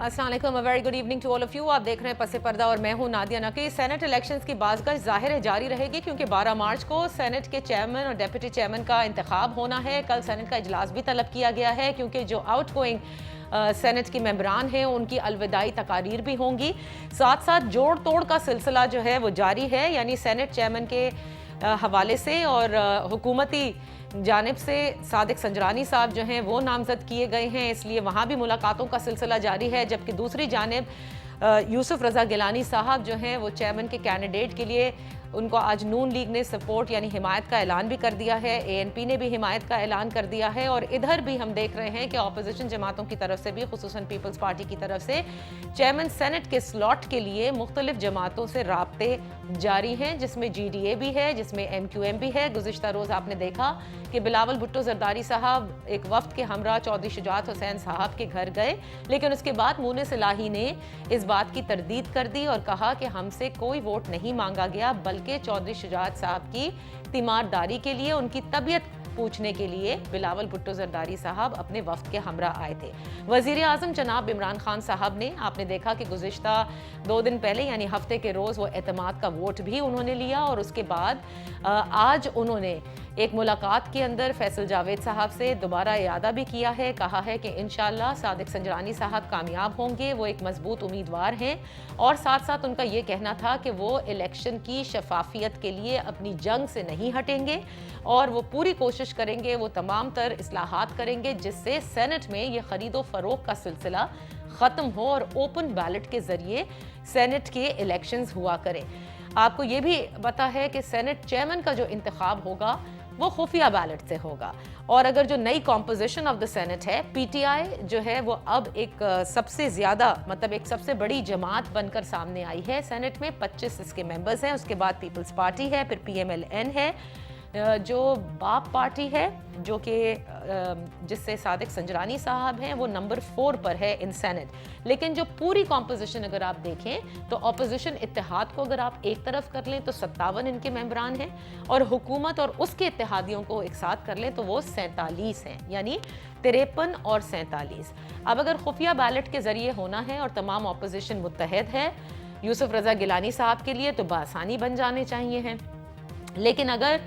अस्सलाम वालेकुम, a very good evening to all of you. आप देख रहे हैं पसे पर्दा और मैं हूं नादिया नकी। सेनेट इलेक्शंस की बाज़गश ज़ाहिर है जारी रहेगी क्योंकि 12 मार्च को सेनेट के चेयरमैन और डिप्टी चेयरमैन का इंतखाब होना है। कल सेनेट का इजलास भी तलब किया गया है क्योंकि जो आउट गोइंग सेनेट की मेंबरान हैं उनकी अलविदाई तकारीर भी होंगी। साथ साथ जोड़ तोड़ का सिलसिला जो है वो जारी है, यानी सेनेट चेयरमैन के हवाले से और हुकूमती जानिब से सादिक संजरानी साहब जो हैं वो नामजद किए गए हैं, इसलिए वहाँ भी मुलाकातों का सिलसिला जारी है। जबकि दूसरी जानिब यूसुफ रज़ा गिलानी साहब जो हैं वो चेयरमैन के कैंडिडेट के लिए उनको आज नून लीग ने सपोर्ट यानी हिमायत का ऐलान भी कर दिया है, ANP ने भी हिमायत का ऐलान कर दिया है। और इधर भी हम देख रहे हैं कि अपोजिशन जमातों की तरफ से भी, खुसूसन पीपल्स पार्टी की तरफ से चेयरमैन सेनेट के स्लॉट के लिए मुख्तलिफ जमातों से राब्ते जारी हैं, जिसमें GDA भी है, जिसमें MQM भी है। गुज़िश्ता रोज़ आपने देखा कि बिलावल भुट्टो जरदारी साहब एक वफ्द के हमरा चौधरी शुजात हुसैन साहब के घर गए, लेकिन उसके बाद मुनीस इलाही ने इस बात की तरदीद कर दी और कहा कि हमसे कोई वोट नहीं मांगा गया, बल्कि चौधरी शुजात साहब की तीमारदारी के लिए, उनकी तबीयत पूछने के लिए बिलावल भुट्टो जरदारी साहब अपने वफ्द के हमरा आए थे। वज़ीर आज़म जनाब इमरान खान साहब ने, आपने देखा कि गुज़िश्ता 2 दिन पहले यानी हफ्ते के रोज़ वो एतमाद का वोट भी उन्होंने लिया और उसके बाद आज उन्होंने एक मुलाकात के अंदर फैसल जावेद साहब से दोबारा इरादा भी किया है। कहा है कि इंशाअल्लाह सादिक संजरानी साहब कामयाब होंगे, वो एक मजबूत उम्मीदवार हैं। और साथ साथ उनका ये कहना था कि वो इलेक्शन की शफाफियत के लिए अपनी जंग से नहीं हटेंगे और वो पूरी कोशिश करेंगे, वो तमाम तर इस्लाहात करेंगे जिससे सेनेट में ये खरीदो फरोख्त का सिलसिला ख़त्म हो और ओपन बैलेट के ज़रिए सेनेट के इलेक्शंस हुआ करें। आपको ये भी पता है कि सेनेट चेयरमैन का जो इंतखाब होगा वो खुफिया बैलेट से होगा। और अगर जो नई कॉम्पोजिशन ऑफ द सेनेट है, PTI जो है वो अब एक सबसे ज़्यादा मतलब एक सबसे बड़ी जमात बनकर सामने आई है। सेनेट में 25 इसके मेंबर्स हैं, उसके बाद पीपल्स पार्टी है, फिर PMLN है, जो बाप पार्टी है जो कि जिससे सादिक संजरानी साहब हैं, वो नंबर 4 पर है इन सेनेट। लेकिन जो पूरी कॉम्पोजिशन अगर आप देखें तो अपोजिशन इत्तेहाद को अगर आप एक तरफ कर लें तो 57 इनके मेंबरान हैं और हुकूमत और उसके इत्तेहादियों को एक साथ कर लें तो वो 47 हैं, यानी 53 और 47। अब अगर खुफिया बैलेट के ज़रिए होना है और तमाम अपोजिशन मुत्तहद है यूसुफ रज़ा गिलानी साहब के लिए तो बआसानी बन जाने चाहिए हैं। लेकिन अगर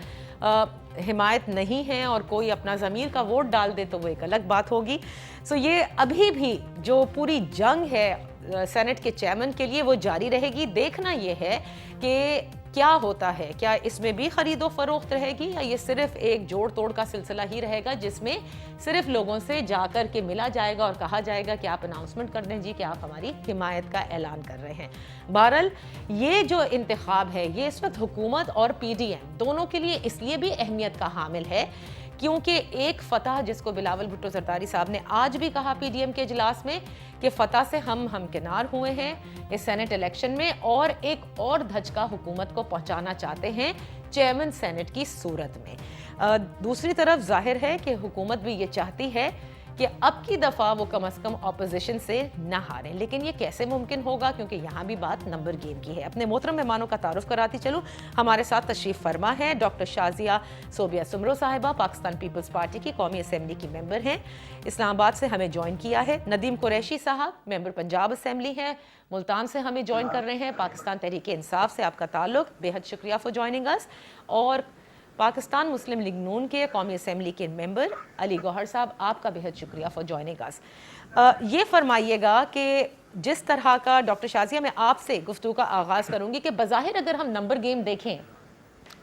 हिमायत नहीं है और कोई अपना ज़मीर का वोट डाल दे तो वो एक अलग बात होगी। सो ये अभी भी जो पूरी जंग है सेनेट के चेयरमैन के लिए वो जारी रहेगी। देखना ये है कि क्या होता है, क्या इसमें भी खरीदो फरोख्त रहेगी या ये सिर्फ एक जोड़ तोड़ का सिलसिला ही रहेगा जिसमें सिर्फ लोगों से जाकर के मिला जाएगा और कहा जाएगा कि आप अनाउंसमेंट कर दें जी कि आप हमारी हिमायत का ऐलान कर रहे हैं। बहरहाल ये जो इंतखाब है ये इस वक्त हुकूमत और PDM दोनों के लिए इसलिए भी अहमियत का हामिल है क्योंकि एक फतह जिसको बिलावल भुट्टो जरदारी साहब ने आज भी कहा PDM के इजलास में कि फतह से हम हमकिनार हुए हैं इस सेनेट इलेक्शन में और एक और धचका हुकूमत को पहुंचाना चाहते हैं चेयरमैन सेनेट की सूरत में। दूसरी तरफ जाहिर है कि हुकूमत भी ये चाहती है कि अब की दफ़ा वो कम से कम अपोजिशन से न हारें, लेकिन ये कैसे मुमकिन होगा क्योंकि यहाँ भी बात नंबर गेम की है। अपने मोहतरम मेहमानों का तारुफ कराती चलूँ। हमारे साथ तशरीफ़ फरमा है डॉक्टर शाजिया सोबिया सुमरो साहिबा, पाकिस्तान पीपल्स पार्टी की कौमी असम्बली की मेंबर हैं, इस्लामाबाद से हमें ज्वाइन किया है। नदीम कुरैशी साहब मेंबर पंजाब असम्बली हैं, मुल्तान से हमें ज्वाइन कर रहे हैं। पाकिस्तान तहरीक इंसाफ से आपका ताल्लुक, बेहद शुक्रिया फॉर ज्वाइनिंग अस। और पाकिस्तान मुस्लिम लीग नून के कौमी असम्बली के मेंबर अली गौहर साहब, आपका बेहद शुक्रिया फॉर ज्वाइनिंग अस। ये फरमाइएगा कि जिस तरह का डॉक्टर शाजिया मैं आपसे गुफ्तगू का आगाज़ करूँगी कि बज़ाहिर अगर हम नंबर गेम देखें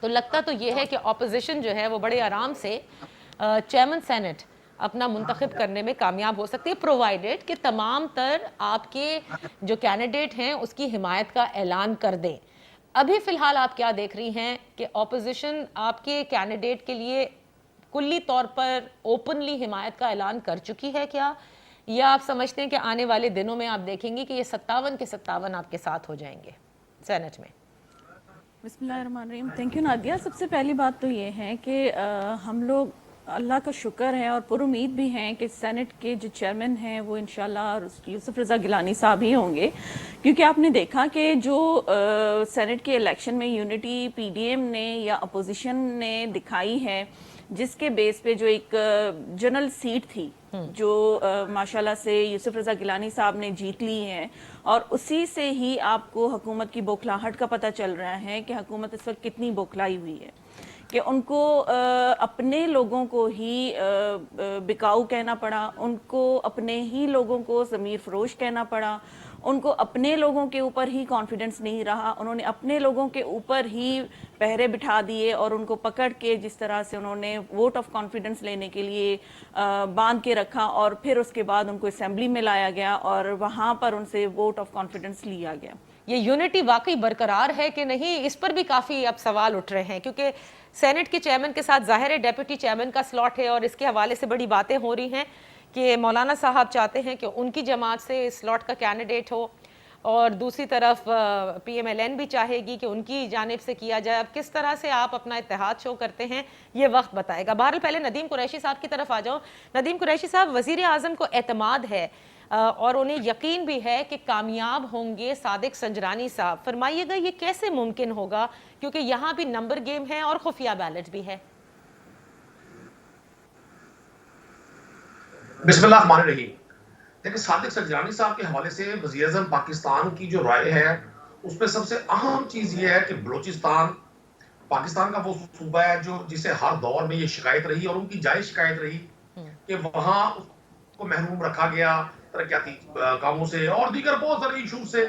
तो लगता तो ये है कि अपोजिशन जो है वो बड़े आराम से चेयरमैन सेनेट अपना मुंतखब करने में कामयाब हो सकती है, प्रोवाइडेड कि तमाम तर आपके जो कैंडिडेट हैं उसकी हिमायत का ऐलान कर दें। अभी फ़िलहाल आप क्या देख रही हैं कि ऑपोजिशन आपके कैंडिडेट के लिए कुल्ली तौर पर ओपनली हिमायत का ऐलान कर चुकी है क्या, या आप समझते हैं कि आने वाले दिनों में आप देखेंगे कि ये 57 के 57 आपके साथ हो जाएंगे सेनेट में? बिस्मिल्लाहिर्रहमानिर्रहीम। Thank you Nadia. सबसे पहली बात तो ये है कि हम लोग अल्लाह का शुक्र है और पुर उम्मीद भी हैं कि सेनेट के जो चेयरमैन हैं वो इंशाल्लाह यूसुफ रज़ा गिलानी साहब ही होंगे, क्योंकि आपने देखा कि जो सेनेट के इलेक्शन में यूनिटी PDM ने या अपोजिशन ने दिखाई है, जिसके बेस पे जो एक जनरल सीट थी جو ماشاءاللہ سے یوسف رضا گیلانی صاحب نے جیت لی ہیں، اور اسی سے ہی آپ کو حکومت کی بوکھلاہٹ کا پتہ چل رہا ہے کہ حکومت اس وقت کتنی بوکھلائی ہوئی ہے، کہ ان کو اپنے لوگوں کو ہی بکاؤ کہنا پڑا، ان کو اپنے ہی لوگوں کو ضمیر فروش کہنا پڑا، ان کو اپنے لوگوں کے اوپر ہی کانفیڈنس نہیں رہا، انہوں نے اپنے لوگوں کے اوپر ہی پہرے بٹھا دیے اور ان کو پکڑ کے جس طرح سے انہوں نے ووٹ آف کانفیڈنس لینے کے لیے باندھ کے رکھا، اور پھر اس کے بعد ان کو اسمبلی میں لایا گیا اور وہاں پر ان سے ووٹ آف کانفیڈنس لیا گیا۔ یہ یونٹی واقعی برقرار ہے کہ نہیں، اس پر بھی کافی اب سوال اٹھ رہے ہیں، کیونکہ سینٹ کے چیئرمین کے ساتھ ظاہر ہے ڈیپٹی چیئرمین کا سلاٹ ہے، اور اس کے حوالے سے بڑی باتیں ہو رہی ہیں کہ مولانا صاحب چاہتے ہیں کہ ان کی جماعت سے اس سلاٹ کا کینڈیڈیٹ ہو، اور دوسری طرف پی ایم ایل این بھی چاہے گی کہ ان کی جانب سے کیا جائے۔ اب کس طرح سے آپ اپنا اتحاد شو کرتے ہیں یہ وقت بتائے گا۔ بہرحال پہلے ندیم قریشی صاحب کی طرف آ جاؤں۔ ندیم قریشی صاحب، وزیر اعظم کو اعتماد ہے اور انہیں یقین بھی ہے کہ کامیاب ہوں گے صادق سنجرانی صاحب، فرمائیے گا یہ کیسے ممکن ہوگا، کیونکہ یہاں بھی نمبر گیم ہے اور خفیہ بیلٹ بھی ہے؟ بسم اللہ الرحمن الرحیم۔ دیکھیں، صادق سنجرانی صاحب کے حوالے سے وزیر اعظم پاکستان کی جو رائے ہے اس میں سب سے اہم چیز یہ ہے کہ بلوچستان پاکستان کا وہ صوبہ ہے جو جسے ہر دور میں یہ شکایت رہی اور ان کی جائز شکایت رہی کہ وہاں اس کو محروم رکھا گیا ترقیاتی کاموں سے اور دیگر بہت سارے ایشو سے۔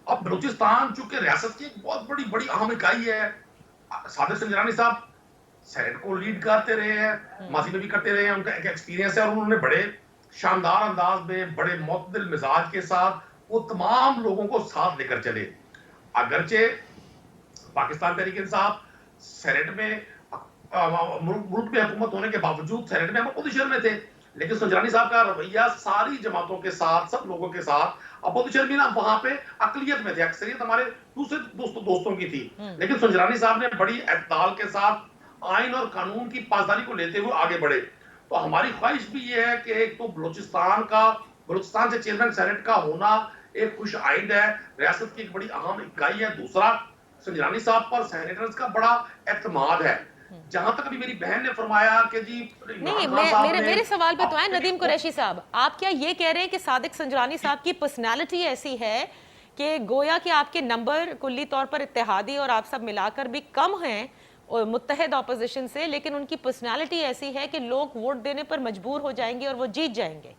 اب بلوچستان چونکہ ریاست کی ایک بہت بڑی اہم اکائی ہے، صادق سنجرانی صاحب سینٹ کو لیڈ کرتے رہے ہیں، ماضی میں بھی کرتے رہے ہیں، ان کا ایک ایکسپیرینس ہے اور انہوں نے بڑے شاندار انداز میں بڑے معتدل مزاج کے ساتھ وہ تمام لوگوں کو ساتھ لے کر چلے۔ اگرچہ پاکستان تحریک انصاف سینٹ میں ملک میں حکومت ہونے کے باوجود سینٹ میں ہم اپوزیشن میں تھے، لیکن سنجرانی صاحب کا رویہ ساری جماعتوں کے ساتھ سب لوگوں کے ساتھ، اپوزیشن بھی نا وہاں پہ اقلیت میں تھے، اکثریت ہمارے دوسرے دوستوں کی تھی، لیکن سنجرانی صاحب نے بڑی اعتدال کے ساتھ آئین اور قانون کی پاسداری کو لیتے ہوئے آگے بڑھے۔ تو ہماری خواہش بھی یہ ہے کہ ایک تو بلوچستان سے چیئرمین سینٹ کا ہونا ایک خوش آئند ہے، ریاست کی ایک بڑی اہم اکائی ہے۔ دوسرا، سنجرانی صاحب پر سینیٹرز کا بڑا اعتماد ہے۔ جہاں تک ابھی میری بہن نے فرمایا کہ جی نہیں، میرے سوال پہ تو آئے ندیم قریشی صاحب، آپ کیا یہ کہہ رہے ہیں کہ صادق سنجرانی صاحب کی پرسنالٹی ایسی ہے کہ گویا کہ آپ کے نمبر کلی طور پر اتحادی اور آپ سب ملا کر بھی کم ہیں متحد اپوزیشن سے، لیکن ان کی پرسنالٹی ایسی ہے کہ لوگ ووٹ دینے پر مجبور ہو جائیں گے اور وہ جیت جائیں گے؟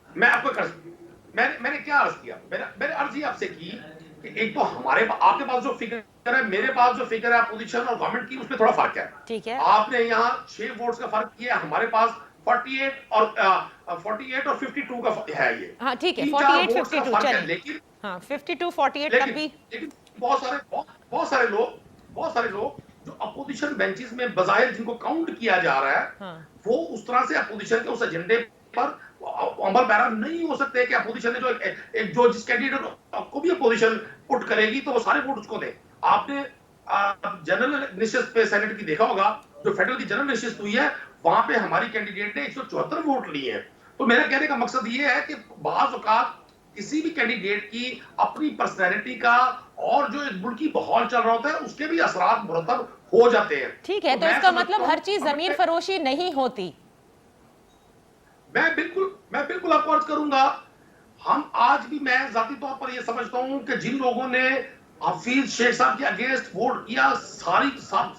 میں آپ کو میں نے کیا عرض کیا؟ میں نے عرض ہی آپ سے کی کہ ایک تو آپ کے پاس جو فگر ہے، میرے پاس جو فگر ہے اپوزیشن اور گورنمنٹ کی، اس میں تھوڑا فرق ہے۔ ٹھیک ہے، آپ نے یہاں 6 ووٹس کا فرق کیا، ہمارے پاس 48 اور 52 کا ہے۔ یہ ہاں ٹھیک ہے، 3-4 ووٹس کا 48-52 فرق ہے، چلیں، لیکن ہاں 52-48 تب بھی لیکن بہت سارے لوگ جو اپوزیشن بینچز میں بظاہر جن کو کاؤنٹ کیا جا رہا ہے، وہ اس طرح سے اپوزیشن کے اس ایجنڈے پر عمل پیرا نہیں ہو سکتے کہ اپوزیشن نے جو جس کینڈیڈیٹ کو بھی اپوزیشن پٹ کرے گی تو وہ سارے ووٹ اس کو دے۔ آپ نے جنرل نشست پہ سینٹ کی دیکھا ہوگا، جو فیڈرل کی جنرل نشست ہوئی ہے وہاں پہ ہماری کینڈیڈیٹ نے 174 ووٹ لیے ہیں۔ تو میرا کہنے کا مقصد یہ ہے کہ بعض اوقات کسی بھی کینڈیڈیٹ کی اپنی پرسنالٹی کا اور جو ایک ملکی ماحول چل رہا ہوتا ہے اس کے بھی اثرات مرتب ہو جاتے ہیں۔ ٹھیک ہے، تو اس کا مطلب ہر چیز ضمیر فروشی نہیں ہوتی۔ میں بالکل آپ کو عرض کروں گا، ہم آج بھی میں ذاتی طور پر یہ سمجھتا ہوں کہ جن لوگوں نے حفیظ شیخ صاحب کے اگینسٹ ووٹ کیا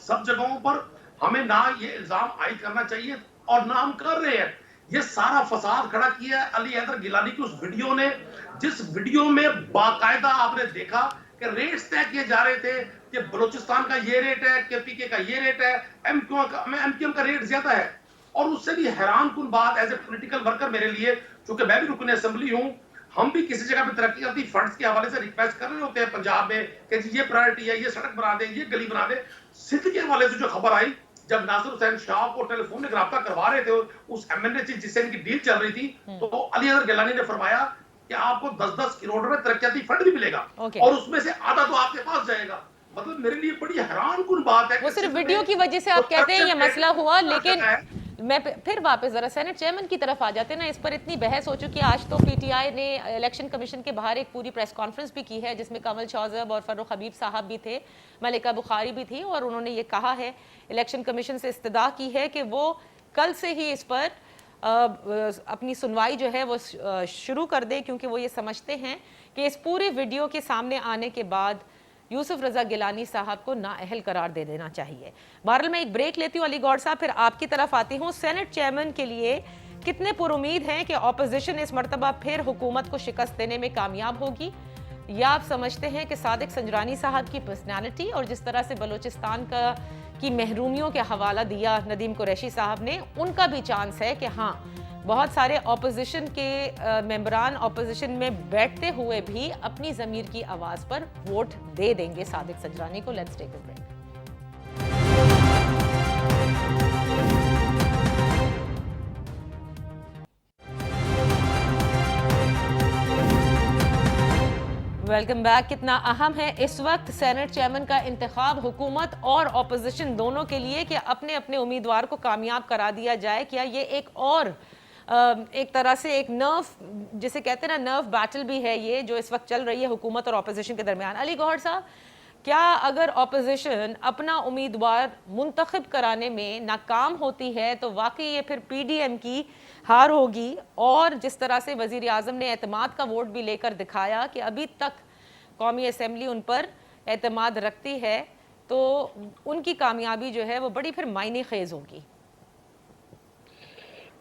سب جگہوں پر، ہمیں نہ یہ الزام عائد کرنا چاہیے اور نہ ہم کر رہے ہیں۔ یہ سارا فساد کھڑا کیا ہے علی حیدر گیلانی کی اس ویڈیو نے، جس ویڈیو میں باقاعدہ آپ نے دیکھا کہ ریٹس طے کیے جا رہے تھے کہ بلوچستان کا یہ ریٹ ہے، کے پی کے کا یہ ریٹ ہے، ایم کیو ایم کا ریٹ زیادہ ہے۔ اور اس سے بھی حیران کن بات ایز اے پولیٹیکل ورکر میرے لیے، چونکہ میں بھی رکن اسمبلی ہوں، ہم بھی کسی جگہ پہ ترقیاتی فنڈز کے حوالے سے ریکویسٹ کر رہے ہوتے ہیں پنجاب میں کہ یہ پرائرٹی ہے، یہ سڑک بنا دیں، یہ گلی بنا دیں۔ سندھ کے حوالے سے جو خبر آئی، جب ناصر حسین شاہ کو ٹیلی فون رابطہ کروا رہے تھے اس ایم این اے سے جس سے ان کی ڈیل چل رہی تھی، تو علی حیدر گیلانی نے فرمایا کہ آپ کو 10-10 کروڑ میں ترقیاتی فنڈ بھی ملے گا اور اس میں سے آدھا تو آپ کے پاس جائے گا۔ مطلب میرے لیے بڑی حیران کن بات ہے، وہ صرف ویڈیو کی وجہ سے آپ کہتے ہیں یہ مسئلہ ہوا، لیکن میں پھر واپس ذرا سینٹ چیئرمین کی طرف آ جاتے ہیں نا۔ اس پر اتنی بحث ہو چکی ہے، آج تو پی ٹی آئی نے الیکشن کمیشن کے باہر ایک پوری پریس کانفرنس بھی کی ہے جس میں کمل شوذب اور فروخ حبیب صاحب بھی تھے، ملکہ بخاری بھی تھی، اور انہوں نے یہ کہا ہے، الیکشن کمیشن سے استدعا کی ہے کہ وہ کل سے ہی اس پر अपनी सुनवाई जो है वो शुरू कर दे, क्योंकि वो ये समझते हैं कि इस पूरी वीडियो के सामने आने के बाद यूसुफ रज़ा गिलानी साहब को नाअहल करार दे देना चाहिए। बहरहाल मैं एक ब्रेक लेती हूँ अली गौर साहब, फिर आपकी तरफ आती हूँ। सेनेट चेयरमैन के लिए कितने पुरुमीद हैं कि ऑपोजिशन इस मरतबा फिर हुकूमत को शिकस्त देने में कामयाब होगी, या आप समझते हैं कि सादिक संजरानी साहब की पर्सनालिटी और जिस तरह से बलूचिस्तान की महरूमियों के हवाला दिया नदीम कुरैशी साहब ने, उनका भी चांस है कि हाँ, बहुत सारे ऑपोजिशन के मेंबरान ऑपोजिशन में बैठते हुए भी अपनी ज़मीर की आवाज़ पर वोट दे देंगे सादिक संजरानी को। Let's take a break. Welcome back. कितना अहम है इस वक्त सेनेट चेयरमैन का इंतखाब हुकूमत और ऑपोजिशन दोनों के लिए कि अपने अपने उम्मीदवार को कामयाब करा दिया जाए। क्या ये एक तरह से एक नर्व, जिसे कहते हैं ना, नर्व बैटल भी है ये जो इस वक्त चल रही है हुकूमत और ऑपोजिशन के दरमियान। अली गौहर साहब, क्या अगर ऑपोजिशन अपना उम्मीदवार मुंतखब कराने में नाकाम होती है तो वाकई ये फिर पीडीएम की हार होगी? और जिस तरह से वज़ीर आज़म ने एतमाद का वोट भी लेकर दिखाया कि अभी तक कौमी असम्बली उन पर एतमाद रखती है, तो उनकी कामयाबी जो है वो बड़ी फिर मायने खेज होगी।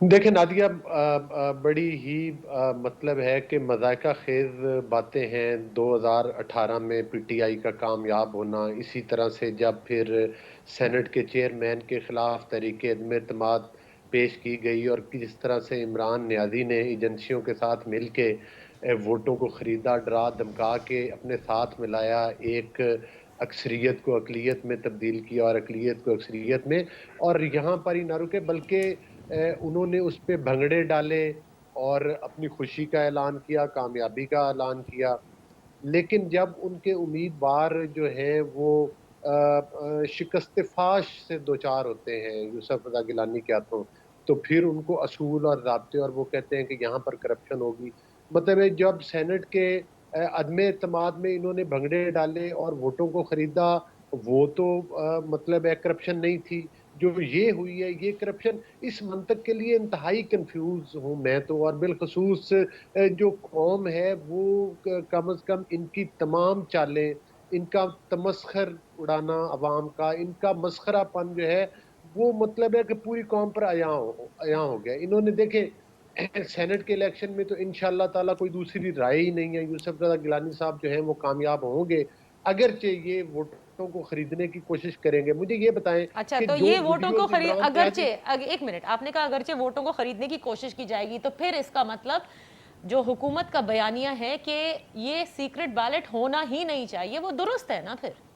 देखिए नादिया, बड़ी ही मतलब है कि मज़ायका खेज बातें हैं 2018 में पीटीआई का कामयाब होना। इसी तरह से जब फिर सेनेट के चेयरमैन के ख़िलाफ़ तहरीक अदम एतमाद पेश की गई और किस तरह से इमरान नियाज़ी ने एजेंसियों के साथ मिल के वोटों को ख़रीदा, डरा धमका के अपने साथ मिलाया, एक अक्सरियत को अक़लियत में तब्दील किया और अक़लियत को अक्सरियत में, और यहाँ पर ही ना रुके बल्कि उन्होंने उस पर भंगड़े डाले और अपनी खुशी का ऐलान किया, कामयाबी का ऐलान किया। लेकिन जब उनके उम्मीदवार जो हैं वो शिकस्त फाश से दो चार होते हैं यूसुफ रज़ा गिलानी के हाथों, तो फिर उनको असूल और ज़ाब्ते, और वो कहते हैं कि यहाँ पर करप्शन होगी। मतलब है जब सेनेट के अदम एतमाद में इन्होंने भंगड़े डाले और वोटों को ख़रीदा, वो तो मतलब है करप्शन नहीं थी। जो ये हुई है ये करप्शन। इस मंतक के लिए इंतहाई कंफ्यूज हूँ मैं तो, और बिलखसूस जो कौम है वो कम अज़ कम इनकी तमाम चालें, इनका तमस्खर उड़ाना अवाम का, इनका मस्खरापन जो है वो मतलब है कि पूरी कौम पर अयां हो गया। इन्होंने देखे सेनेट के इलेक्शन में तो इंशाअल्लाह ताला कोई दूसरी राय ही नहीं है, यूसुफ रज़ा गिलानी साहब जो हैं वो कामयाब होंगे, अगरचे ये वोटों को खरीदने की कोशिश करेंगे। मुझे ये बताएं। अच्छा, तो ये वोटों को खरीद, अगरचे एक मिनट, आपने कहा अगरचे वोटों को खरीदने की कोशिश की जाएगी, तो फिर इसका मतलब जो हुकूमत का बयानिया है कि ये सीक्रेट बैलेट होना ही नहीं चाहिए, वो दुरुस्त है ना? फिर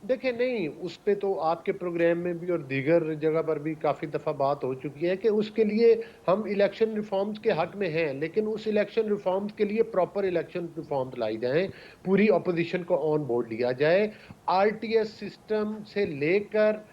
देखें, नहीं, उस पे तो आपके प्रोग्राम में भी और दीगर जगह पर भी काफ़ी दफ़ा बात हो चुकी है कि उसके लिए हम इलेक्शन रिफॉर्म्स के हक में हैं, लेकिन उस इलेक्शन रिफॉर्म्स के लिए प्रॉपर इलेक्शन रिफॉर्म्स लाई जाएं, पूरी अपोजिशन को ऑन बोर्ड लिया जाए। आरटीएस सिस्टम से लेकर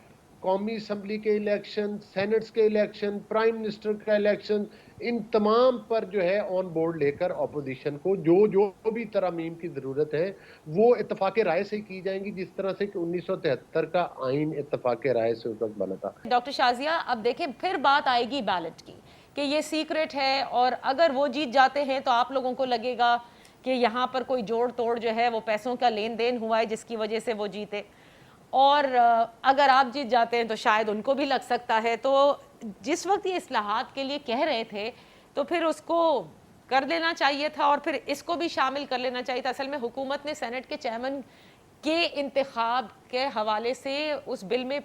कौमी असम्बली के इलेक्शन, सेनेट्स के इलेक्शन, प्राइम मिनिस्टर का इलेक्शन, इन तमाम पर जो है ऑन बोर्ड लेकर अपोजिशन को जो भी तरमीम की ज़रूरत है वो इत्तफाक राय से की जाएंगी, जिस तरह से कि 1973 का आइन इत्तफाक राय से उस वक्त बना था। डॉक्टर शाजिया, अब देखें फिर बात आएगी बैलेट की कि ये सीक्रेट है, और अगर वो जीत जाते हैं तो आप लोगों को लगेगा कि यहाँ पर कोई जोड़ तोड़ जो है वो पैसों का लेन देन हुआ है जिसकी वजह से वो जीते, और अगर आप जीत जाते हैं तो शायद उनको भी लग सकता है। तो जिस वक्त ये इस्लाहात के लिए कह रहे थे तो फिर उसको कर लेना चाहिए था और फिर इसको भी शामिल कर लेना चाहिए था। असल में हुकूमत ने सेनेट के चेयरमैन के इंतखाब के हवाले से उस बिल में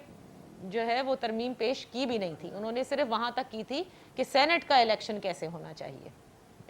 जो है वो तरमीम पेश की भी नहीं थी, उन्होंने सिर्फ वहाँ तक की थी कि सेनेट का इलेक्शन कैसे होना चाहिए।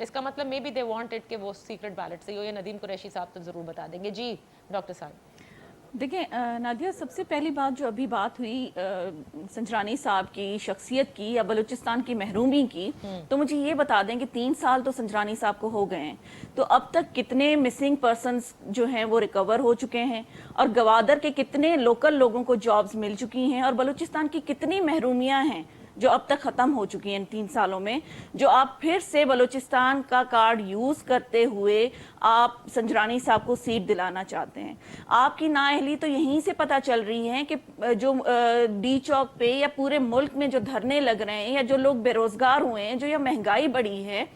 इसका मतलब मे बी दे वांटेड कि वो सीक्रेट बैलेट से हो, ये नदीम कुरैशी साहब तो ज़रूर बता देंगे। जी डॉक्टर साहब। देखिए नादिया, सबसे पहली बात जो अभी बात हुई संजरानी साहब की शख्सियत की या बलूचिस्तान की महरूमी की, तो मुझे ये बता दें कि 3 साल तो संजरानी साहब को हो गए हैं, तो अब तक कितने मिसिंग पर्सनस जो हैं वो रिकवर हो चुके हैं, और गवादर के कितने लोकल लोगों को जॉब्स मिल चुकी हैं, और बलूचिस्तान की कितनी महरूमियाँ हैं जो अब तक ख़त्म हो चुकी हैं इन 3 सालों में, जो आप फिर से बलूचिस्तान का कार्ड यूज़ करते हुए आप संजरानी साहब को सीट दिलाना चाहते हैं। आपकी नाअहली तो यहीं से पता चल रही है कि जो डी चौक पे या पूरे मुल्क में जो धरने लग रहे हैं या जो लोग बेरोज़गार हुए हैं, जो ये महंगाई बढ़ी है,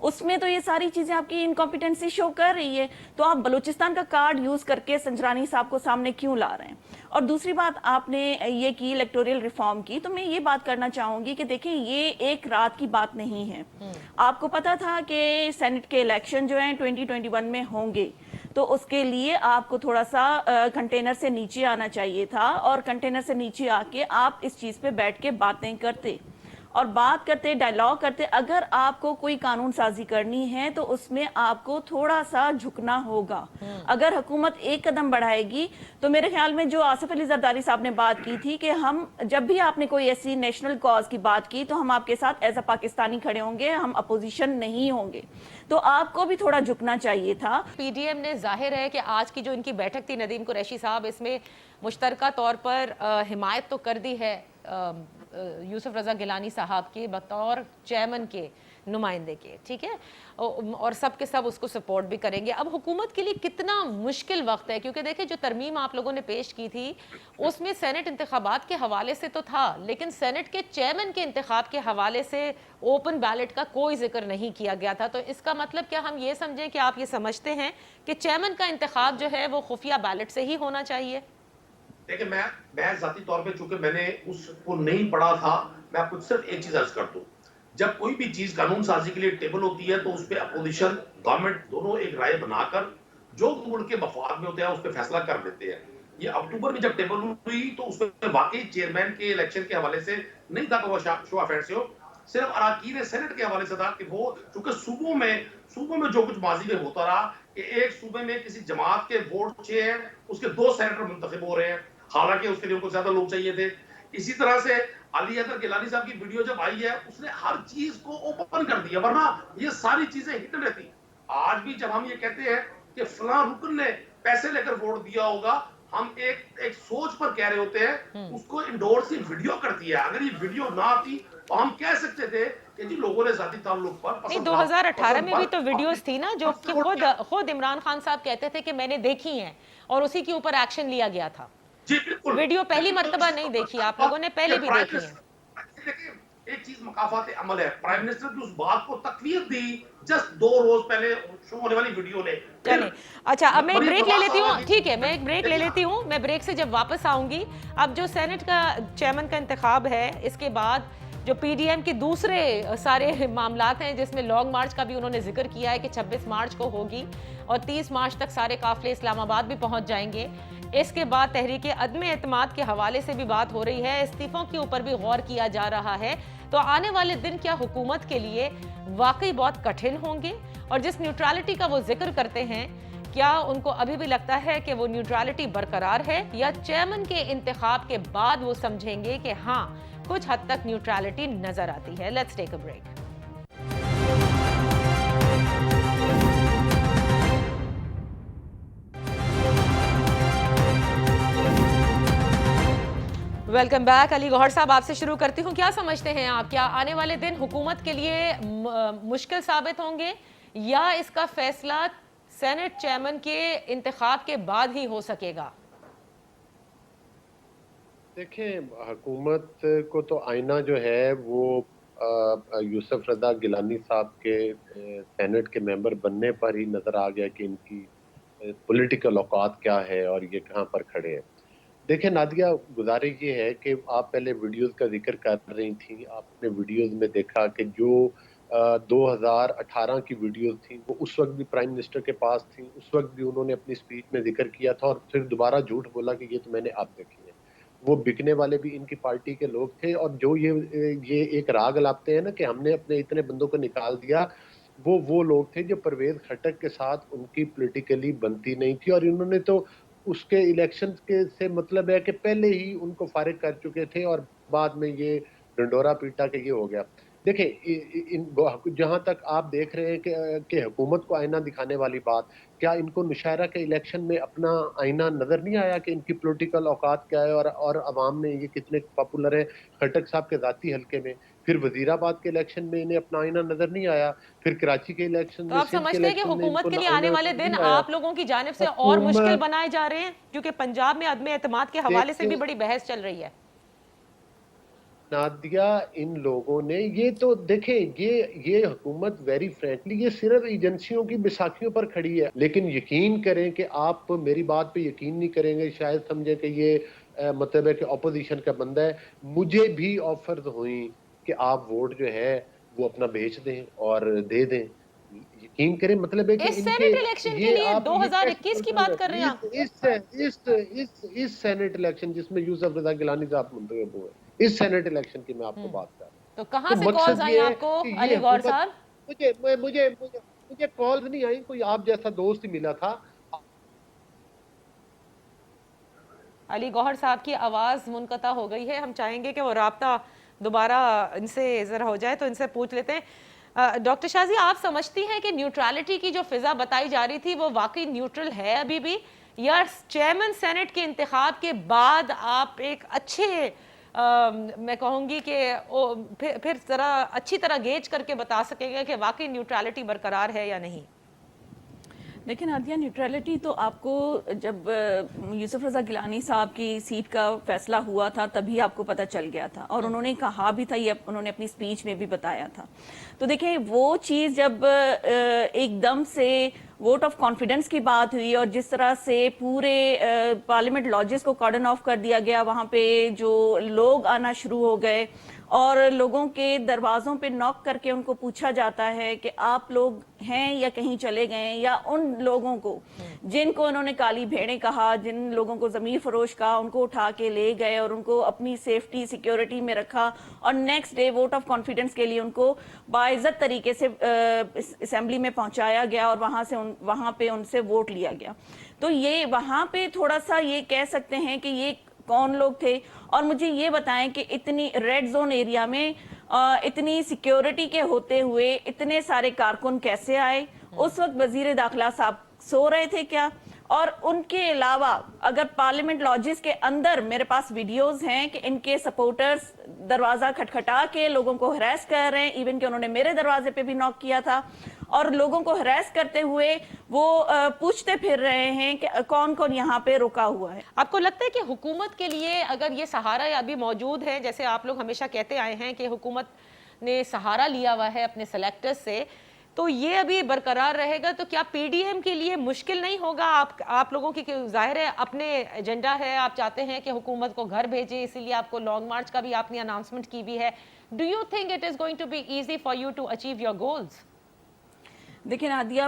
उसमें तो ये सारी चीज़ें आपकी इनकॉम्पिटेंसी शो कर रही है। तो आप बलूचिस्तान का कार्ड यूज़ करके संजरानी साहब को सामने क्यों ला रहे हैं? और दूसरी बात, आपने ये की इलेक्टोरल रिफॉर्म की, तो मैं ये बात करना चाहूँगी कि देखें, ये एक रात की बात नहीं है। आपको पता था कि सेनेट के इलेक्शन जो हैं 2021 में होंगे, तो उसके लिए आपको थोड़ा सा कंटेनर से नीचे आना चाहिए था, और कंटेनर से नीचे आके आप इस चीज़ पे बैठ के बातें करते और बात करते, डायलॉग करते। अगर आपको कोई कानून साजी करनी है तो उसमें आपको थोड़ा सा झुकना होगा। अगर हुकूमत एक कदम बढ़ाएगी तो मेरे ख्याल में जो आसिफ अली जरदारी साहब ने बात की थी कि हम, जब भी आपने कोई ऐसी नेशनल कॉज की बात की तो हम आपके साथ एज अ पाकिस्तानी खड़े होंगे, हम अपोजिशन नहीं होंगे। तो आपको भी थोड़ा झुकना चाहिए था। पीडीएम ने, जाहिर है कि आज की जो इनकी बैठक थी, नदीम कुरैशी साहब इसमें मुश्तरका तौर पर हिमायत तो कर दी है यूसुफ रज़ा गिलानी साहब की बतौर चेयरमैन के नुमाइंदे के, ठीक है, और सब के सब उसको सपोर्ट भी करेंगे। अब हुकूमत के लिए कितना मुश्किल वक्त है, क्योंकि देखिए जो तरमीम आप लोगों ने पेश की थी उसमें सेनेट इंतखाबात के हवाले से तो था, लेकिन सेनेट के चेयरमैन के इंतखाब के हवाले से ओपन बैलेट का कोई जिक्र नहीं किया गया था। तो इसका मतलब क्या हम ये समझें कि आप ये समझते हैं कि चेयरमैन का इंतखाब जो है वो खुफिया बैलेट से ही होना चाहिए? देखिए, मैं जाती तौर पे, चूंकि मैंने उसको नहीं पढ़ा था, मैं आपको सिर्फ एक चीज अर्ज कर दूं। जब कोई भी चीज कानून साजी के लिए टेबल होती है तो उस पे अपोजिशन, गवर्नमेंट दोनों एक राय बनाकर जो मुल्क के मफाद में होता है उस पे फैसला कर देते हैं। ये अक्टूबर में जब टेबल हुई तो उसमें वाकई चेयरमैन के इलेक्शन के हवाले से नहीं था कि वो शो ऑफ हैंड्स हो, सिर्फ अराकीन सेनेट के हवाले से था कि वो, चूंकि सूबों में जो कुछ माजी में होता रहा कि एक सूबे में किसी जमात के वोट अच्छे हैं, उसके 2 सेनेटर मुंतखब हो रहे हैं, हालांकि उसके लिए उनको ज्यादा लोग चाहिए थे। इसी तरह से अली हैदर गिलानी साहब की वीडियो जब आई है, उसने हर चीज को ओपन कर दिया, वरना ये सारी चीजें हिडन रहती। आज भी जब हम ये कहते हैं कि फलां रुकन ने पैसे लेकर वोट दिया होगा, हम एक सोच पर कह रहे होते हैं, उसको इंडोर्स की वीडियो करती है। अगर ये वीडियो ना आती तो हम कह सकते थे कि जी लोगों ने जाती ताल्लुक पर नहीं, 2018 में भी तो वीडियोस थी ना, जो कि खुद इमरान खान साहब कहते थे कि मैंने देखी हैं और उसी के ऊपर एक्शन लिया गया था। जी बिल्कुल, वीडियो पहली मर्तबा नहीं देखी, आप लोगों ने पहले भी देखी है। देखिए, एक चीज मकाफात अमल है, प्राइम मिनिस्टर की उस बात को तकवीत दी जस्ट 2 रोज पहले शो होने वाली वीडियो ने। चले, अच्छा, अब मैं एक ब्रेक ले लेती हूँ, ठीक है, मैं एक ब्रेक ले लेती हूँ। मैं ब्रेक से जब वापस आऊंगी, अब जो सेनेट का चेयरमैन का इंतखाब है, इसके बाद जो पीडीएम के दूसरे सारे मामलात हैं, जिसमें लॉन्ग मार्च का भी उन्होंने जिक्र किया है कि 26 मार्च को होगी और 30 मार्च तक सारे काफिले इस्लामाबाद भी पहुंच जाएंगे। इसके बाद तहरीक अदम एतमाद के हवाले से भी बात हो रही है, इस्तीफों के ऊपर भी गौर किया जा रहा है। तो आने वाले दिन क्या हुकूमत के लिए वाकई बहुत कठिन होंगे? और जिस न्यूट्रलिटी का वो जिक्र करते हैं, क्या उनको अभी भी लगता है कि वो न्यूट्रलिटी बरकरार है, या चेयरमैन के इंतखाब के बाद वो समझेंगे कि हाँ, कुछ हद तक न्यूट्रलिटी नजर आती है? Let's take a break. Welcome back. Ali Gohar sahab, आपसे शुरू करती हूँ। क्या समझते हैं आप, क्या आने वाले दिन हुकूमत के लिए मुश्किल साबित होंगे, या इसका फैसला सेनेट चेयरमैन के इंतखाब के बाद ही हो सकेगा? देखें, हुकूमत को तो आईना जो है वो यूसुफ रज़ा गिलानी साहब के सेनेट के मेंबर बनने पर ही नज़र आ गया कि इनकी पॉलिटिकल औकात क्या है और ये कहाँ पर खड़े हैं। देखें नादिया, गुजारिश ये है कि आप पहले वीडियोस का जिक्र कर रही थी, आपने वीडियोस में देखा कि जो 2018 की वीडियोस थी वो उस वक्त भी प्राइम मिनिस्टर के पास थी, उस वक्त भी उन्होंने अपनी स्पीच में जिक्र किया था और फिर दोबारा झूठ बोला कि ये तो मैंने अब देखी है। वो बिकने वाले भी इनकी पार्टी के लोग थे, और जो ये एक राग लाते हैं ना कि हमने अपने इतने बंदों को निकाल दिया, वो लोग थे जो परवेज खटक के साथ उनकी पॉलिटिकली बनती नहीं थी, और इन्होंने तो उसके इलेक्शन के से मतलब है कि पहले ही उनको फारिग कर चुके थे और बाद में ये डंडोरा पीटा के ये हो गया। دیکھیں جہاں تک آپ دیکھ رہے ہیں کہ حکومت کو آئینہ دکھانے والی بات، کیا ان کو نشاہرہ کے الیکشن میں اپنا آئینہ نظر نہیں آیا کہ ان کی پولیٹیکل اوقات کیا ہے اور عوام میں یہ کتنے پاپولر ہیں؟ خٹک صاحب کے ذاتی حلقے میں، پھر وزیر آباد کے الیکشن میں انہیں اپنا آئینہ نظر نہیں آیا، پھر کراچی کے الیکشن تو میں، آپ سندھ کے سمجھتے ہیں کہ الیکشن میں ان حکومت کو کے لیے آئینہ آنے والے نظر دن نہیں آیا۔ آپ لوگوں کی جانب سے اور مشکل حکومت بنائے جا رہے ہیں؟ کیونکہ پنجاب میں عدم اعتماد کے حوالے سے بھی بڑی بحث چل رہی ہے۔ نادیہ، ان لوگوں نے یہ تو دیکھیں، یہ حکومت ویری فرینکلی یہ صرف ایجنسیوں کی بیساکھیوں پر کھڑی ہے، لیکن یقین کریں کہ آپ میری بات پہ یقین نہیں کریں گے، شاید سمجھیں کہ یہ مطلب ہے کہ اپوزیشن کا بندہ ہے۔ مجھے بھی آفرز ہوئیں کہ آپ ووٹ جو ہے وہ اپنا بیچ دیں اور دے دیں، یقین کریں، مطلب ہے کہ اس ان کے سینٹ الیکشن کے یہ لیے آپ یہ کیسے 2021 کی بات کر رہے ہیں آپ؟ اس سینٹ الیکشن جس میں یوسف رضا گیلانی صاحب منتخب ہوئے، اس سینٹ الیکشن کی میں آپ کو بات کر رہا ہوں۔ تو کہاں تو سے کالز مقصد آئیں یہ ہے آپ کو کہ یہ علی گور حکومت، صاحب؟ مجھے کالز نہیں آئی، کوئی آپ جیسا دوست ہی ملا تھا۔ علی گوہر صاحب کی آواز منقطع ہو گئی ہے، ہم چاہیں گے کہ وہ رابطہ دوبارہ ان سے ذرا ہو جائے تو ان سے پوچھ لیتے ہیں۔ ڈاکٹر شازی، آپ سمجھتی ہیں کہ نیوٹرالٹی کی جو فضا بتائی جا رہی تھی وہ واقعی نیوٹرل ہے ابھی بھی، یا چیئرمین سینٹ کے انتخاب کے بعد آپ ایک اچھے میں کہوں گی کہ پھر ذرا اچھی طرح گیج کر کے بتا سکیں گے کہ واقعی نیوٹرالٹی برقرار ہے یا نہیں؟ لیکن نادیہ، نیوٹرلٹی تو آپ کو جب یوسف رضا گیلانی صاحب کی سیٹ کا فیصلہ ہوا تھا تبھی آپ کو پتہ چل گیا تھا، اور انہوں نے کہا بھی تھا، یہ انہوں نے اپنی سپیچ میں بھی بتایا تھا۔ تو دیکھیں وہ چیز جب ایک دم سے ووٹ آف کانفیڈنس کی بات ہوئی اور جس طرح سے پورے پارلیمنٹ لاجز کو کارڈن آف کر دیا گیا، وہاں پہ جو لوگ آنا شروع ہو گئے اور لوگوں کے دروازوں پہ نوک کر کے ان کو پوچھا جاتا ہے کہ آپ لوگ ہیں یا کہیں چلے گئے، یا ان لوگوں کو جن کو انہوں نے کالی بھیڑیں کہا، جن لوگوں کو ضمیر فروش کہا، ان کو اٹھا کے لے گئے اور ان کو اپنی سیفٹی سیکیورٹی میں رکھا، اور next day vote of confidence کے لیے ان کو باعزت طریقے سے اسمبلی میں پہنچایا گیا اور وہاں پہ ان سے ووٹ لیا گیا۔ تو یہ وہاں پہ تھوڑا سا یہ کہہ سکتے ہیں کہ یہ کون لوگ تھے۔ اور مجھے یہ بتائیں کہ اتنی ریڈ زون ایریا میں اتنی سیکیورٹی کے ہوتے ہوئے اتنے سارے کارکن کیسے آئے؟ اس وقت وزیر داخلہ صاحب سو رہے تھے کیا؟ اور ان کے علاوہ اگر پارلیمنٹ لاجز کے اندر میرے پاس ویڈیوز ہیں کہ ان کے سپورٹرز دروازہ کھٹکھٹا کے لوگوں کو ہراس کر رہے ہیں، ایون کہ انہوں نے میرے دروازے پہ بھی نوک کیا تھا، اور لوگوں کو ہراس کرتے ہوئے وہ پوچھتے پھر رہے ہیں کہ کون کون یہاں پہ رکا ہوا ہے۔ آپ کو لگتا ہے کہ حکومت کے لیے اگر یہ سہارا ابھی موجود ہے، جیسے آپ لوگ ہمیشہ کہتے آئے ہیں کہ حکومت نے سہارا لیا ہوا ہے اپنے سلیکٹرز سے، تو یہ ابھی برقرار رہے گا تو کیا پی ڈی ایم کے لیے مشکل نہیں ہوگا؟ آپ لوگوں کی ظاہر ہے اپنے ایجنڈا ہے، آپ چاہتے ہیں کہ حکومت کو گھر بھیجیں، اسی لیے آپ کو لانگ مارچ کا بھی آپ نے اناؤنسمنٹ کی بھی ہے۔ Do you think it is going to be easy for you to achieve your goals? دیکھیں نادیہ،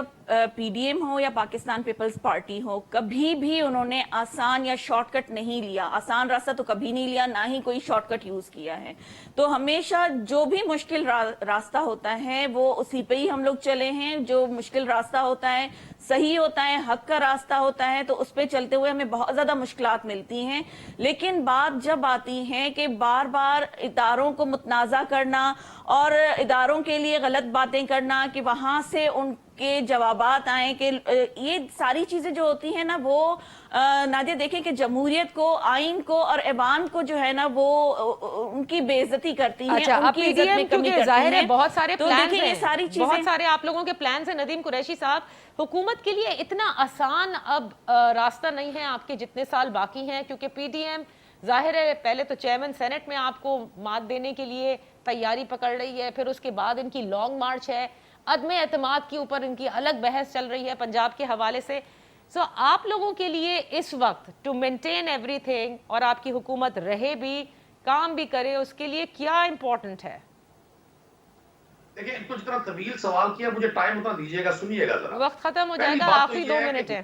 پی ڈی ایم ہو یا پاکستان پیپلز پارٹی ہو، کبھی بھی انہوں نے آسان یا شارٹ کٹ نہیں لیا، آسان راستہ تو کبھی نہیں لیا، نہ ہی کوئی شارٹ کٹ یوز کیا ہے۔ تو ہمیشہ جو بھی مشکل راستہ ہوتا ہے وہ اسی پہ ہی ہم لوگ چلے ہیں۔ جو مشکل راستہ ہوتا ہے، صحیح ہوتا ہے، حق کا راستہ ہوتا ہے، تو اس پہ چلتے ہوئے ہمیں بہت زیادہ مشکلات ملتی ہیں، لیکن بات جب آتی ہے کہ بار بار اداروں کو متنازع کرنا اور اداروں کے لیے غلط باتیں کرنا کہ وہاں سے ان کے جوابات آئیں، کہ یہ ساری چیزیں جو ہوتی ہیں نا، وہ نادیہ دیکھیں کہ جمہوریت کو، آئین کو اور ایوان کو جو ہے نا وہ ان کی بے عزتی کرتی ہیں، اچھا، ان اب کی پی ڈی عزت میں ایم کمی کیونکہ کرتی ظاہر ہے ہیں۔ بہت سارے تو پلانز دیکھیں ہیں، یہ ساری چیزیں، بہت سارے آپ لوگوں کے پلانز ہیں۔ ندیم قریشی صاحب، حکومت کے لیے اتنا آسان اب راستہ نہیں ہے آپ کے جتنے سال باقی ہیں، کیونکہ پی ڈی ایم ظاہر ہے پہلے تو چیئرمین سینٹ میں آپ کو مات دینے کے لیے تیاری پکڑ رہی ہے، پھر اس کے بعد ان کی لانگ مارچ ہے، عدم اعتماد کے اوپر ان کی الگ بحث چل رہی ہے پنجاب کے حوالے سے۔ سو آپ لوگوں کے لیے اس وقت ٹو مینٹین ایوری تھنگ، اور آپ کی حکومت رہے بھی، کام بھی کرے، اس کے لیے کیا امپورٹنٹ ہے؟ دیکھیں، ان کو جتنا طویل سوال کیا، مجھے ٹائم اتنا دیجیے گا، سنیے گا ذرا۔ وقت ختم ہو جائے پہلی گا، بات تو آخری یہ 2 ہے منٹ کہ ہے۔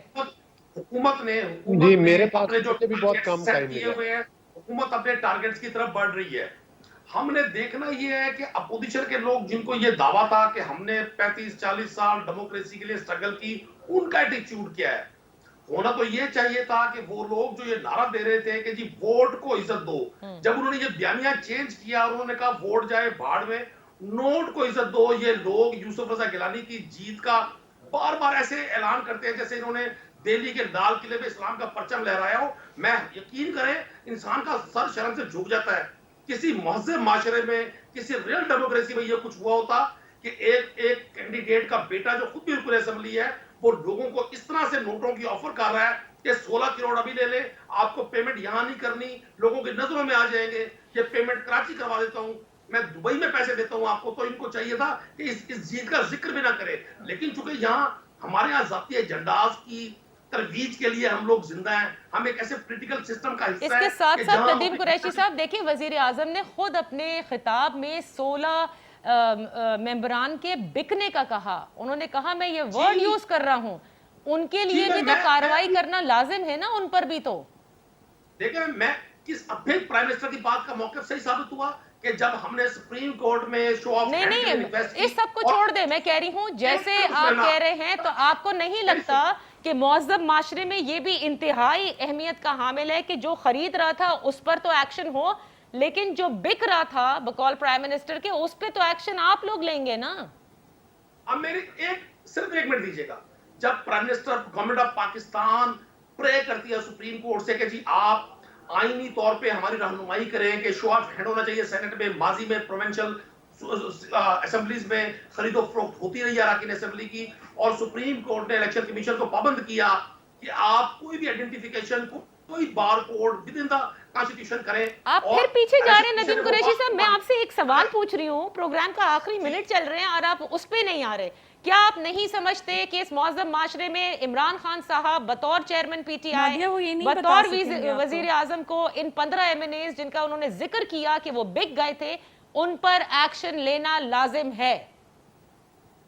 حکومت نے جی میرے پاس اپنے جو مجھے بھی بہت ٹارگیٹ کم سیٹ ٹائم کیے ملا۔ ہوئے ہیں، حکومت اپنے ٹارگیٹس کی طرف بڑھ رہی ہے۔ ہم نے دیکھنا یہ ہے کہ اپوزیشن کے لوگ جن کو یہ دعویٰ تھا کہ ہم نے 35-40 سال ڈیموکریسی کے لیے سٹرگل کی، ان کا ایٹیچیوڈ کیا ہے؟ ہونا تو یہ چاہیے تھا کہ وہ لوگ جو یہ نعرہ دے رہے تھے کہ جی ووٹ کو عزت دو، جب انہوں نے یہ بیانیہ چینج کیا اور انہوں نے کہا ووٹ جائے بھاڑ میں، नोट को इज्जत दो। ये लोग यूसुफ रजा गिलानी की जीत का बार बार ऐसे ऐलान करते हैं जैसे इन्होंने दिल्ली के लाल किले पे इस्लाम का परचम लहराया हो। मैं यकीन करें, इंसान का सर शर्म से झुक जाता है। किसी महज़ब माशरे में, किसी रियल डेमोक्रेसी में ये कुछ हुआ होता कि एक कैंडिडेट का बेटा जो खुद भी रुकन असेंबली है, वो लोगों को इस तरह से नोटों की ऑफर कर रहा है कि 16 करोड़ अभी ले ले, आपको पेमेंट यहां नहीं करनी, लोगों की नजरों में आ जाएंगे, ये पेमेंट कराची करवा देता हूं, मैं दुबई में पैसे देता हूं आपको। तो इनको चाहिए था कि इस जीत का जिक्र भी ना करे। लेकिन चूंकि यहाँ हमारे यहाँ जाती एजेंडाज की तरवीज के लिए हम लोग जिंदा हैं, हम एक ऐसे पॉलिटिकल सिस्टम का हिस्सा इसके है साथ कि साथ जहां नदीम कुरैशी साहब, देखिए वजीर आजम ने खुद अपने खिताब में 16 मेंबरान के बिकने का कहा। उन्होंने कहा मैं ये वर्ड यूज कर रहा हूं, उनके लिए भी तो कार्रवाई करना लाजिम है ना, उन पर भी। तो देखिए, मैं किस अब प्राइम मिनिस्टर की बात का मौक़िफ़ सही साबित हुआ कि जब हमने सुप्रीम कोर्ट में शो ऑफ नहीं, इस सब को छोड़ दे। मैं कह रही हूं जैसे आप कह रहे हैं, तो आपको नहीं लगता कि मुअज़्ज़ब माशरे में ये भी इंतहाई अहमियत का हामिल है कि जो खरीद रहा था उस पर तो एक्शन हो, लेकिन जो बिक रहा था बकौल प्राइम मिनिस्टर के, उस पे तो एक्शन आप लोग लेंगे ना? अब मेरी सिर्फ एक मिनट दीजिएगा। जब prime minister government of Pakistan pray करती है सुप्रीम कोर्ट से कि जी आप आईनी तौर पे हमारी रहनुमाई करें कि शो ऑफ हैंड होना चाहिए सेनेट में, माजी में प्रोविंशियल असेंबलीज में खरीदो फरोख्त होती रही अराकीन असेंबली की, और सुप्रीम कोर्ट ने इलेक्शन कमीशन को पाबंद किया कि आप कोई भी आइडेंटिफिकेशन, कोई bar code with in the constitution करें। आप फिर पीछे जा रहे हैं नदीम कुरैशी साहब। मैं आपसे एक सवाल पूछ रही हूँ, प्रोग्राम का आखिरी मिनट चल रहे हैं और आप उस पे नहीं आ रहे। क्या आप नहीं समझते कि इस मुअज़्ज़ब माशरे में इमरान खान साहब बतौर चेयरमैन पीटीआई, बतौर वजीर आजम को इन 15 MNAs जिनका उन्होंने जिक्र किया कि वो बिक गए थे, उन पर एक्शन लेना लाजिम है?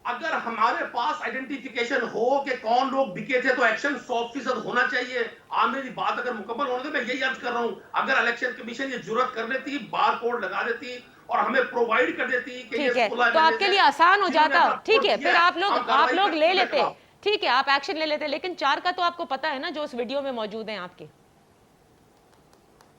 अगर हमारे पास आइडेंटिफिकेशन हो कि कौन लोग बिके थे तो एक्शन 100% होना चाहिए। आप मेरी बात अगर मुकम्मल होने दे, मैं यही अर्ज कर रहा हूं, अगर इलेक्शन कमीशन ये जुर्रत कर लेती, बार कोड लगा देती और हमें प्रोवाइड कर देती कि ठीक है, तो आपके लिए आसान हो जाता। ठीक है, फिर आप लोग ले लेते, ठीक है, आप एक्शन ले लेते। लेकिन 4 का तो आपको पता है ना, जो उस वीडियो में मौजूद हैं आपके।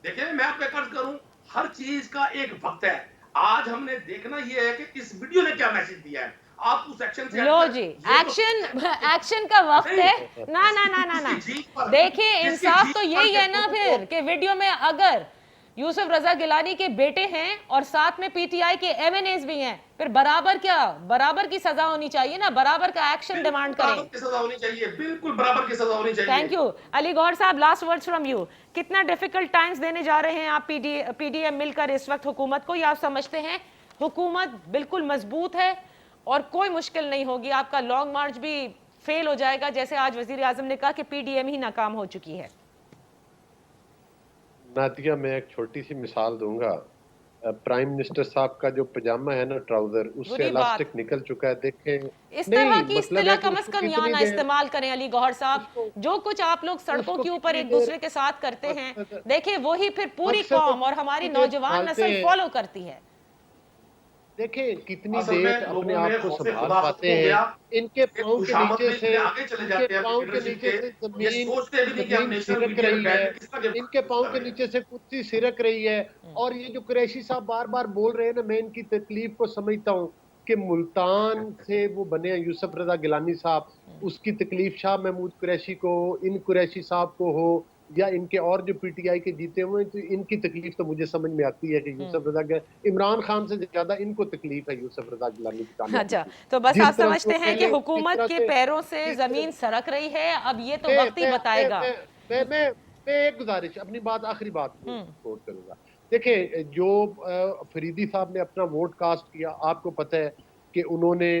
देखिए, मैं आपको एक अर्ज करूं, हर चीज का एक वक्त है। आज हमने देखना ये है कि इस वीडियो ने क्या मैसेज दिया है। आप उस एक्शन से लो जी, एक्शन का वक्त है ना ना ना ना ना। देखिए, इंसाफ तो यही है ना फिर कि वीडियो में अगर यूसुफ रजा गिलानी के बेटे हैं और साथ में पीटीआई के MNAs भी हैं, फिर बराबर की सजा होनी चाहिए ना, बराबर का एक्शन डिमांड करें। बराबर की सजा होनी चाहिए, बिल्कुल बराबर की सजा होनी चाहिए। Thank you. अली गौहर साहब, लास्ट वर्ड्स फ्रॉम यू। कितना डिफिकल्ट टाइम्स देने जा रहे हैं आप PDM मिलकर इस वक्त हुकूमत को, या आप समझते हैं हुकूमत बिल्कुल मजबूत है और कोई मुश्किल नहीं होगी, आपका लॉन्ग मार्च भी फेल हो जाएगा, जैसे आज वजीर आजम ने कहा कि PDM ही नाकाम हो चुकी है? नादिया, मैं एक छोटी सी मिसाल दूंगा। प्राइम मिनिस्टर साहब का जो पजामा है ना, ट्राउजर, उससे इलास्टिक निकल चुका है। देखें, इस तरह की इस्तिलाह कम से कम यहाँ ना इस्तेमाल करें अली गौहर साहब। जो कुछ आप लोग सड़कों के ऊपर एक दूसरे के साथ करते हैं, देखिए वही फिर पूरी कौम और हमारी नौजवान नस्ल फॉलो करती है। देखें कितनी देर अपने आप को संभाल पाते हैं। इनके पाँव के नीचे से जमीन सिरक रही है, इनके पाँव के नीचे से कुर्सी सिरक रही है। और ये जो कुरैशी साहब बार बार बोल रहे हैं ना, मैं इनकी तकलीफ को समझता हूँ कि मुल्तान से वो बने हैं यूसुफ रजा गिलानी साहब, उसकी तकलीफ शाह महमूद कुरैशी को, इन कुरैशी साहब को हो या इनके और जो PTI के जीते हुए हैं, तो इनकी तकलीफ तो मुझे समझ में आती है कि यूसुफ रजा, इमरान खान से ज्यादा इनको तकलीफ है यूसुफ रजा गिलानी की। अच्छा, तो बस आप समझते हैं कि हुकूमत के पैरों से जमीन सरक रही है, अब ये तो वक्त ही बताएगा। मैं एक गुजारिश, अपनी बात आखिरी बात कोट करूंगा। देखिए, जो फरीदी साहब ने अपना वोट कास्ट किया, आपको पता है कि उन्होंने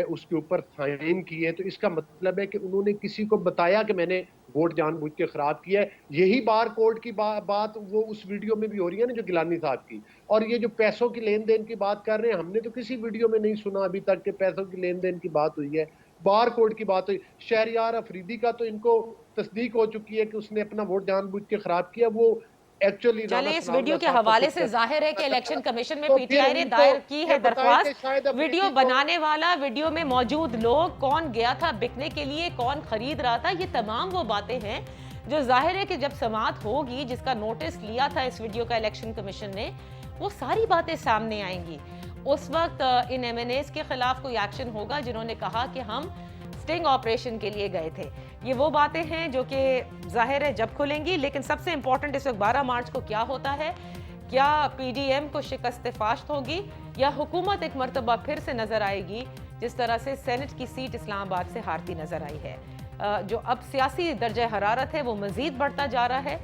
उसके ऊपर साइन किए, तो इसका मतलब है कि उन्होंने किसी को बताया कि मैंने वोट जानबूझ के खराब किया है। यही बार कोड की बात वो उस वीडियो में भी हो रही है ना, जो गिलानी साहब की। और ये जो पैसों की लेन देन की बात कर रहे हैं, हमने तो किसी वीडियो में नहीं सुना अभी तक कि पैसों की लेन देन की बात हुई है, बार कोड की बात हुई। शहरयार अफरीदी का तो इनको तस्दीक हो चुकी है कि उसने अपना वोट जानबूझ के खराब किया। वो एक्चुअली चलिए, इस वीडियो के हवाले से जाहिर है कि इलेक्शन कमीशन में PTI ने दायर की है दरख्वास्त। वीडियो बनाने वाला, वीडियो में मौजूद लोग, कौन गया था बिकने के लिए, कौन खरीद रहा था, ये तमाम वो बातें हैं जो जाहिर है कि जब समाअत होगी, जिसका नोटिस लिया था इस वीडियो का इलेक्शन कमीशन ने, वो सारी बातें सामने आएंगी। उस वक्त इन MNAs के खिलाफ कोई एक्शन होगा जिन्होंने कहा कि हम स्टिंग ऑपरेशन के लिए गए थे। ये वो बातें हैं जो कि जाहिर है जब खुलेंगी, लेकिन सबसे इंपॉर्टेंट इस वक्त 12 मार्च को क्या होता है, क्या PDM को शिकस्त फाश्त होगी या हुकूमत एक मरतबा फिर से नजर आएगी जिस तरह से सेनेट की सीट इस्लामाबाद से हारती नजर आई है। जो अब सियासी दर्जा हरारत है वो मजीद बढ़ता जा रहा है,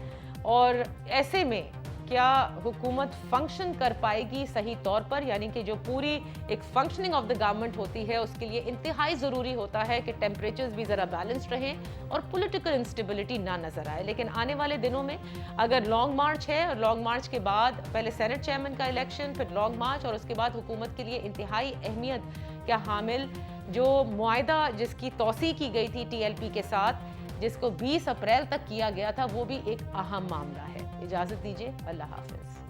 और ऐसे में क्या हुकूमत फंक्शन कर पाएगी सही तौर पर, यानी कि जो पूरी एक फंक्शनिंग ऑफ द गवर्नमेंट होती है उसके लिए इंतहाई ज़रूरी होता है कि टेम्परेचर्स भी ज़रा बैलेंस्ड रहें और पॉलिटिकल इंस्टेबिलिटी ना नज़र आए। लेकिन आने वाले दिनों में अगर लॉन्ग मार्च है और लॉन्ग मार्च के बाद पहले सेनेट चेयरमैन का इलेक्शन, फिर लॉन्ग मार्च, और उसके बाद हुकूमत के लिए इंतहाई अहमियत क्या हामिल जो मुआहदा जिसकी तौसी की गई थी TLP के साथ, जिसको 20 अप्रैल तक किया गया था, वो भी एक अहम मामला है। इजाज़त दीजिए, अल्लाह हाफ़िज़।